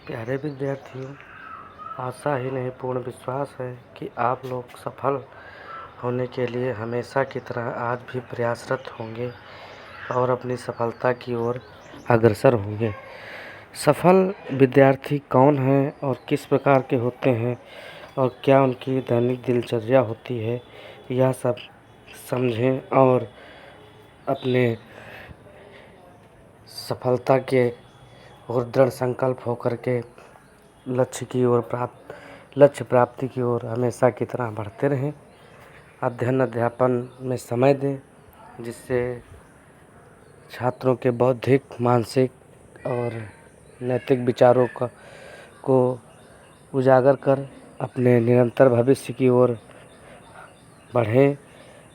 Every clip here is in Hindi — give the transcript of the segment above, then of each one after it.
प्यारे विद्यार्थियों, आशा ही नहीं पूर्ण विश्वास है कि आप लोग सफल होने के लिए हमेशा की तरह आज भी प्रयासरत होंगे और अपनी सफलता की ओर अग्रसर होंगे। सफल विद्यार्थी कौन हैं और किस प्रकार के होते हैं और क्या उनकी दैनिक दिनचर्या होती है, यह सब समझें और अपने सफलता के और दृढ़ संकल्प होकर के लक्ष्य प्राप्ति की ओर हमेशा की तरह बढ़ते रहें। अध्ययन अध्यापन में समय दें, जिससे छात्रों के बौद्धिक, मानसिक और नैतिक विचारों को उजागर कर अपने निरंतर भविष्य की ओर बढ़ें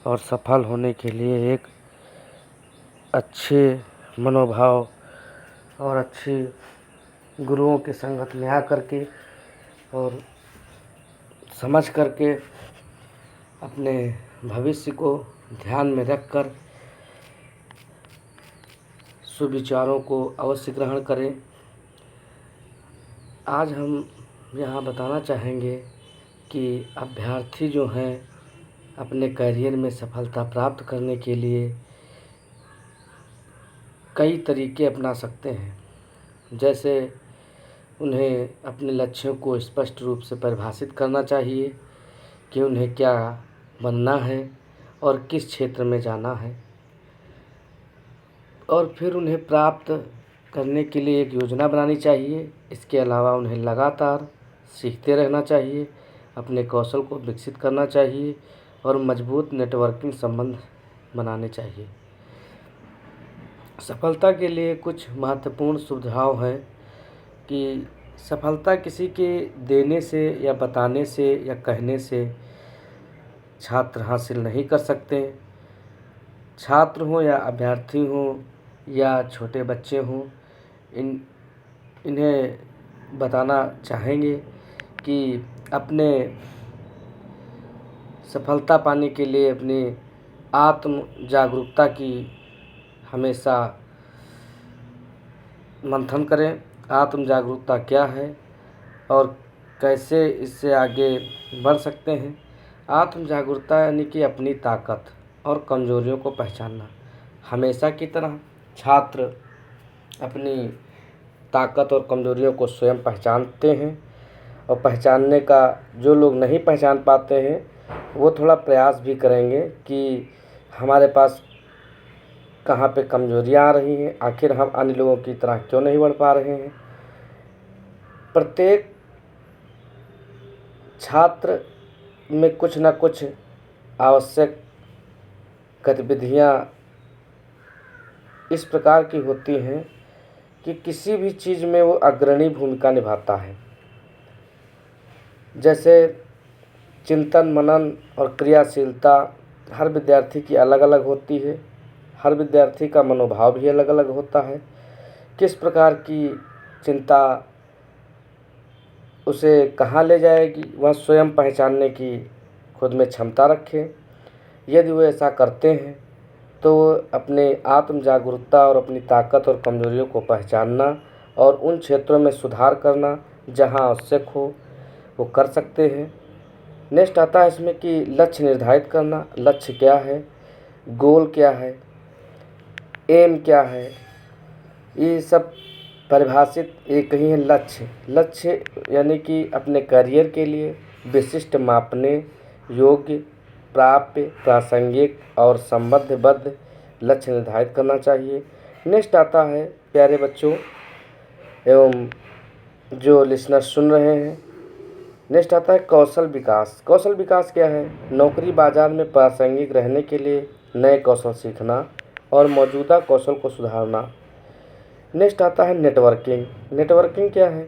और सफल होने के लिए एक अच्छे मनोभाव और अच्छे गुरुओं की संगत में आकर के और समझ करके अपने भविष्य को ध्यान में रखकर सुविचारों को अवश्य ग्रहण करें। आज हम यहाँ बताना चाहेंगे कि अभ्यर्थी जो हैं अपने करियर में सफलता प्राप्त करने के लिए कई तरीके अपना सकते हैं। जैसे उन्हें अपने लक्ष्यों को स्पष्ट रूप से परिभाषित करना चाहिए कि उन्हें क्या बनना है और किस क्षेत्र में जाना है, और फिर उन्हें प्राप्त करने के लिए एक योजना बनानी चाहिए। इसके अलावा उन्हें लगातार सीखते रहना चाहिए, अपने कौशल को विकसित करना चाहिए और मजबूत नेटवर्किंग संबंध बनाने चाहिए। सफलता के लिए कुछ महत्वपूर्ण सुझाव हैं कि सफलता किसी के देने से या बताने से या कहने से छात्र हासिल नहीं कर सकते। छात्र हों या अभ्यर्थी हों या छोटे बच्चे हों, इन्हें बताना चाहेंगे कि अपने सफलता पाने के लिए अपनी आत्म जागरूकता की हमेशा मंथन करें। आत्म जागरूकता क्या है और कैसे इससे आगे बढ़ सकते हैं। आत्म जागरूकता यानी कि अपनी ताकत और कमजोरियों को पहचानना। हमेशा की तरह छात्र अपनी ताकत और कमजोरियों को स्वयं पहचानते हैं, और पहचानने का जो लोग नहीं पहचान पाते हैं वो थोड़ा प्रयास भी करेंगे कि हमारे पास कहाँ पे कमजोरियाँ आ रही हैं, आखिर हम अन्य लोगों की तरह क्यों नहीं बढ़ पा रहे हैं। प्रत्येक छात्र में कुछ न कुछ आवश्यक गतिविधियाँ इस प्रकार की होती हैं कि किसी भी चीज़ में वो अग्रणी भूमिका निभाता है। जैसे चिंतन, मनन और क्रियाशीलता हर विद्यार्थी की अलग अलग होती है। हर विद्यार्थी का मनोभाव भी अलग अलग होता है। किस प्रकार की चिंता उसे कहाँ ले जाएगी, वह स्वयं पहचानने की खुद में क्षमता रखें। यदि वो ऐसा करते हैं तो अपने आत्म जागरूकता और अपनी ताकत और कमजोरियों को पहचानना और उन क्षेत्रों में सुधार करना जहाँ आवश्यक हो वो कर सकते हैं। नेक्स्ट आता है इसमें कि लक्ष्य निर्धारित करना। लक्ष्य क्या है, गोल क्या है, एम क्या है, ये सब परिभाषित एक ही है। लक्ष्य यानी कि अपने करियर के लिए विशिष्ट, मापने योग्य, प्राप्य, प्रासंगिक और संबंधबद्ध लक्ष्य निर्धारित करना चाहिए। नेक्स्ट आता है प्यारे बच्चों एवं जो लिसनर सुन रहे हैं, नेक्स्ट आता है कौशल विकास। कौशल विकास क्या है? नौकरी बाजार में प्रासंगिक रहने के लिए नए कौशल सीखना और मौजूदा कौशल को सुधारना। नेक्स्ट आता है नेटवर्किंग। नेटवर्किंग क्या है?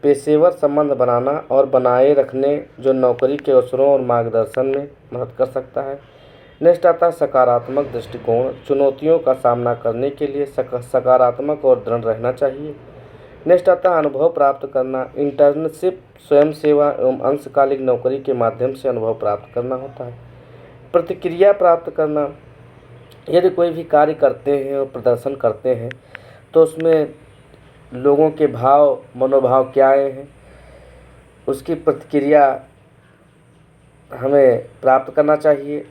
पेशेवर संबंध बनाना और बनाए रखने, जो नौकरी के अवसरों और मार्गदर्शन में मदद कर सकता है। नेक्स्ट आता है सकारात्मक दृष्टिकोण। चुनौतियों का सामना करने के लिए सकारात्मक और दृढ़ रहना चाहिए। नेक्स्ट आता है अनुभव प्राप्त करना। इंटर्नशिप, स्वयं सेवा एवं अंशकालिक नौकरी के माध्यम से अनुभव प्राप्त करना होता है। प्रतिक्रिया प्राप्त करना। यदि कोई भी कार्य करते हैं और प्रदर्शन करते हैं तो उसमें लोगों के भाव मनोभाव क्या आए हैं, उसकी प्रतिक्रिया हमें प्राप्त करना चाहिए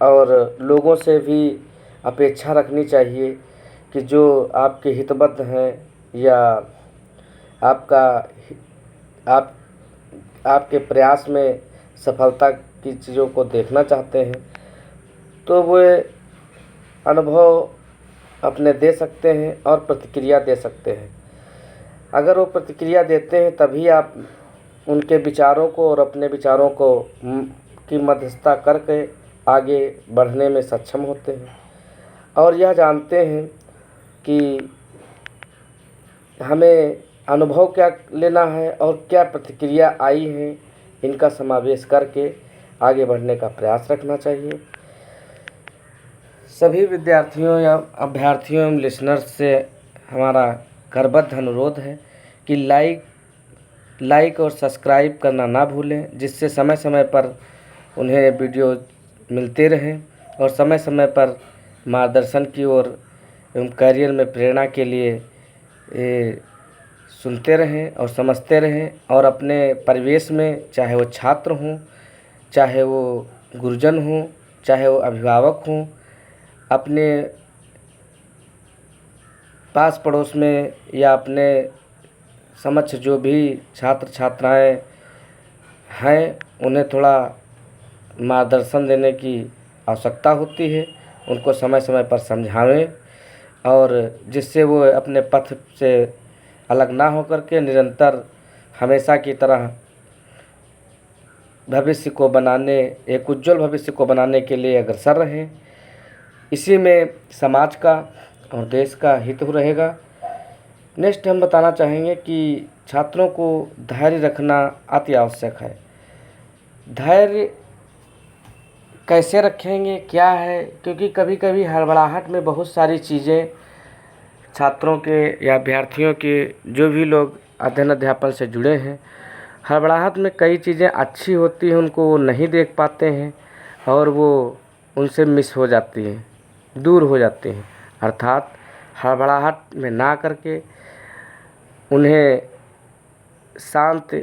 और लोगों से भी अपेक्षा रखनी चाहिए कि जो आपके हितबद्ध हैं या आपका आप आपके प्रयास में सफलता की चीज़ों को देखना चाहते हैं, तो वो अनुभव अपने दे सकते हैं और प्रतिक्रिया दे सकते हैं। अगर वो प्रतिक्रिया देते हैं तभी आप उनके विचारों को और अपने विचारों को की मध्यस्थता करके आगे बढ़ने में सक्षम होते हैं और यह जानते हैं कि हमें अनुभव क्या लेना है और क्या प्रतिक्रिया आई है, इनका समावेश करके आगे बढ़ने का प्रयास रखना चाहिए। सभी विद्यार्थियों या अभ्यर्थियों एवं लिसनर्स से हमारा करबद्ध अनुरोध है कि लाइक और सब्सक्राइब करना ना भूलें, जिससे समय समय पर उन्हें वीडियो मिलते रहें और समय समय पर मार्गदर्शन की ओर एवं करियर में प्रेरणा के लिए सुनते रहें और समझते रहें और अपने परिवेश में, चाहे वो छात्र हों, चाहे वो गुरुजन हों, चाहे वो अभिभावक हों, अपने पास पड़ोस में या अपने समक्ष जो भी छात्र छात्राएं हैं, उन्हें थोड़ा मार्गदर्शन देने की आवश्यकता होती है। उनको समय समय पर समझाएं और जिससे वो अपने पथ से अलग ना होकर के निरंतर हमेशा की तरह भविष्य को बनाने, एक उज्जवल भविष्य को बनाने के लिए अग्रसर रहें। इसी में समाज का और देश का हित हो रहेगा। नेक्स्ट हम बताना चाहेंगे कि छात्रों को धैर्य रखना अति आवश्यक है। धैर्य कैसे रखेंगे, क्या है, क्योंकि कभी कभी हड़बड़ाहट में बहुत सारी चीज़ें छात्रों के या अभ्यर्थियों के, जो भी लोग अध्ययन अध्यापन से जुड़े हैं, हड़बड़ाहट में कई चीज़ें अच्छी होती हैं, उनको वो नहीं देख पाते हैं और वो उनसे मिस हो जाती हैं, दूर हो जाते हैं। अर्थात हड़बड़ाहट में ना करके उन्हें शांत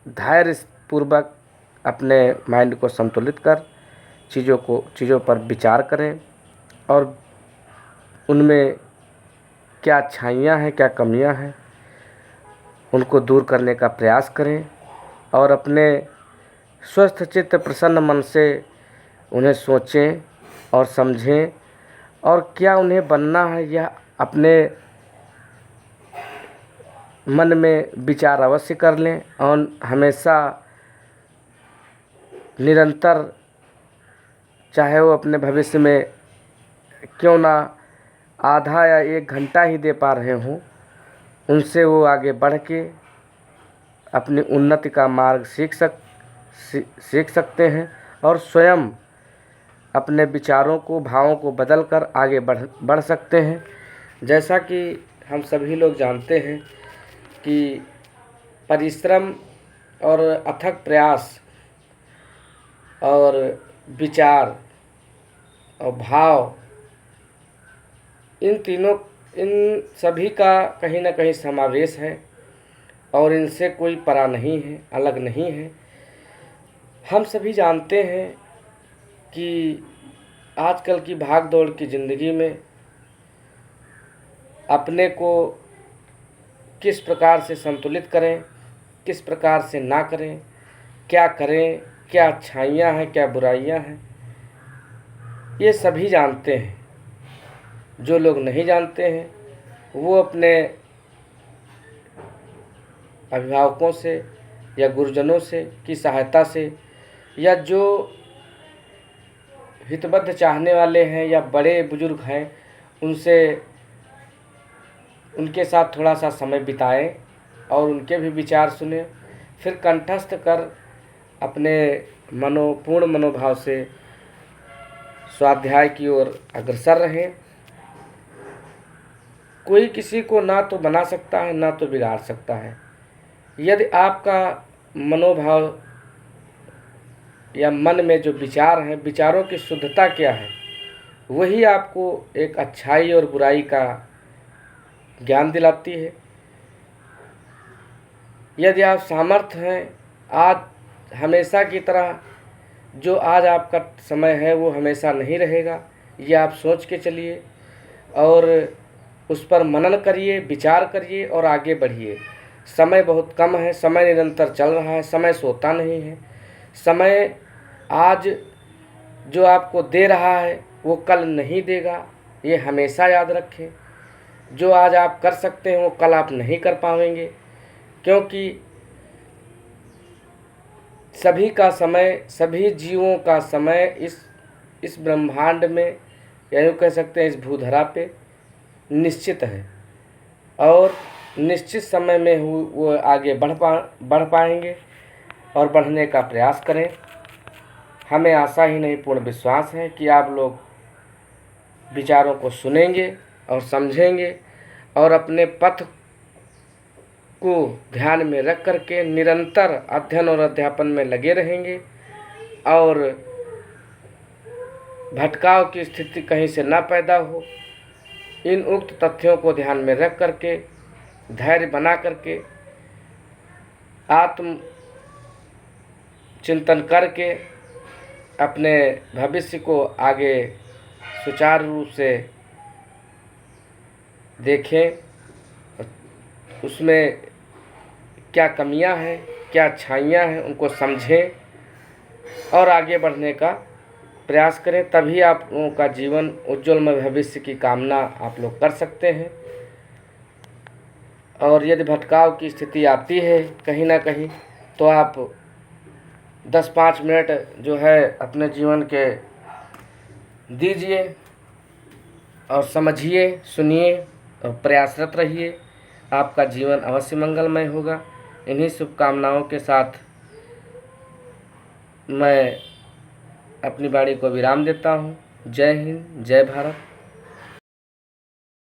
धैर्यपूर्वक अपने माइंड को संतुलित कर चीज़ों पर विचार करें और उनमें क्या अच्छाइयाँ हैं, क्या कमियाँ हैं, उनको दूर करने का प्रयास करें और अपने स्वस्थ चित्त प्रसन्न मन से उन्हें सोचें और समझें और क्या उन्हें बनना है यह अपने मन में विचार अवश्य कर लें और हमेशा निरंतर, चाहे वो अपने भविष्य में क्यों ना आधा या 1 घंटा ही दे पा रहे हों, उनसे वो आगे बढ़ के अपनी उन्नति का मार्ग सीख सकते हैं और स्वयं अपने विचारों को, भावों को बदल कर आगे बढ़ सकते हैं। जैसा कि हम सभी लोग जानते हैं कि परिश्रम और अथक प्रयास और विचार और भाव, इन सभी का कहीं ना कहीं समावेश है और इनसे कोई परा नहीं है, अलग नहीं है। हम सभी जानते हैं कि आजकल की भाग दौड़ की ज़िंदगी में अपने को किस प्रकार से संतुलित करें, किस प्रकार से ना करें, क्या करें, क्या अच्छाइयाँ हैं, क्या बुराइयाँ हैं, ये सभी जानते हैं। जो लोग नहीं जानते हैं वो अपने अभिभावकों से या गुरुजनों से की सहायता से या जो हितबद्ध चाहने वाले हैं या बड़े बुजुर्ग हैं, उनके साथ थोड़ा सा समय बिताएं और उनके भी विचार सुने, फिर कंठस्थ कर अपने पूर्ण मनोभाव से स्वाध्याय की ओर अग्रसर रहें। कोई किसी को ना तो बना सकता है ना तो बिगाड़ सकता है। यदि आपका मनोभाव या मन में जो विचार हैं, विचारों की शुद्धता क्या है, वही आपको एक अच्छाई और बुराई का ज्ञान दिलाती है। यदि आप सामर्थ्य हैं, आज हमेशा की तरह जो आज आपका समय है वो हमेशा नहीं रहेगा, ये आप सोच के चलिए और उस पर मनन करिए, विचार करिए और आगे बढ़िए। समय बहुत कम है, समय निरंतर चल रहा है, समय सोता नहीं है। समय आज जो आपको दे रहा है वो कल नहीं देगा, ये हमेशा याद रखें। जो आज आप कर सकते हैं वो कल आप नहीं कर पाएंगे, क्योंकि सभी का समय, सभी जीवों का समय इस ब्रह्मांड में, या यूँ कह सकते हैं इस भूधरा पे निश्चित है और निश्चित समय में वो आगे बढ़ पाएंगे और बढ़ने का प्रयास करें। हमें आशा ही नहीं पूर्ण विश्वास है कि आप लोग विचारों को सुनेंगे और समझेंगे और अपने पथ को ध्यान में रख करके निरंतर अध्ययन और अध्यापन में लगे रहेंगे और भटकाव की स्थिति कहीं से ना पैदा हो। इन उक्त तथ्यों को ध्यान में रख करके धैर्य बना करके आत्म चिंतन करके अपने भविष्य को आगे सुचारू रूप से देखें, उसमें क्या कमियां हैं, क्या अच्छाइयां हैं, उनको समझें और आगे बढ़ने का प्रयास करें। तभी आप लोगों का जीवन उज्ज्वलमय भविष्य की कामना आप लोग कर सकते हैं। और यदि भटकाव की स्थिति आती है कहीं ना कहीं, तो आप 10-5 मिनट जो है अपने जीवन के दीजिए और समझिए, सुनिए और प्रयासरत रहिए। आपका जीवन अवश्य मंगलमय होगा। इन्हीं शुभकामनाओं के साथ मैं अपनी वाणी को विराम देता हूँ। जय हिंद, जय भारत।